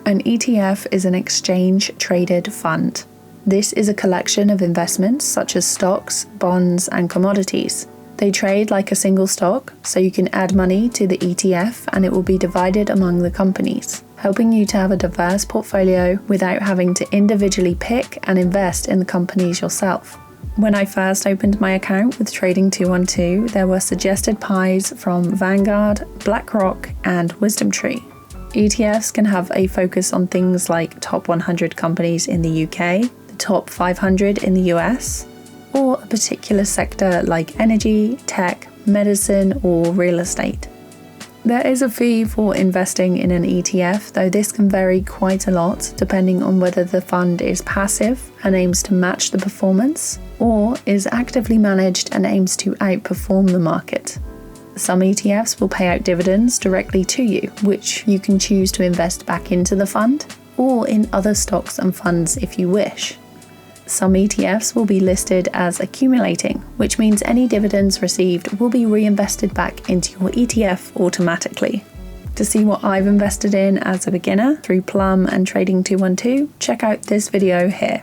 An ETF is an exchange-traded fund. This is a collection of investments such as stocks, bonds, and commodities. They trade like a single stock, so you can add money to the ETF and it will be divided among the companies, helping you to have a diverse portfolio without having to individually pick and invest in the companies yourself. When I first opened my account with Trading 212, there were suggested pies from Vanguard, BlackRock, and WisdomTree. ETFs can have a focus on things like top 100 companies in the UK, the top 500 in the US, or a particular sector like energy, tech, medicine, or real estate. There is a fee for investing in an ETF, though this can vary quite a lot depending on whether the fund is passive and aims to match the performance, or is actively managed and aims to outperform the market. Some ETFs will pay out dividends directly to you, which you can choose to invest back into the fund, or in other stocks and funds if you wish. Some ETFs will be listed as accumulating, which means any dividends received will be reinvested back into your ETF automatically. To see what I've invested in as a beginner through Plum and Trading 212, check out this video here.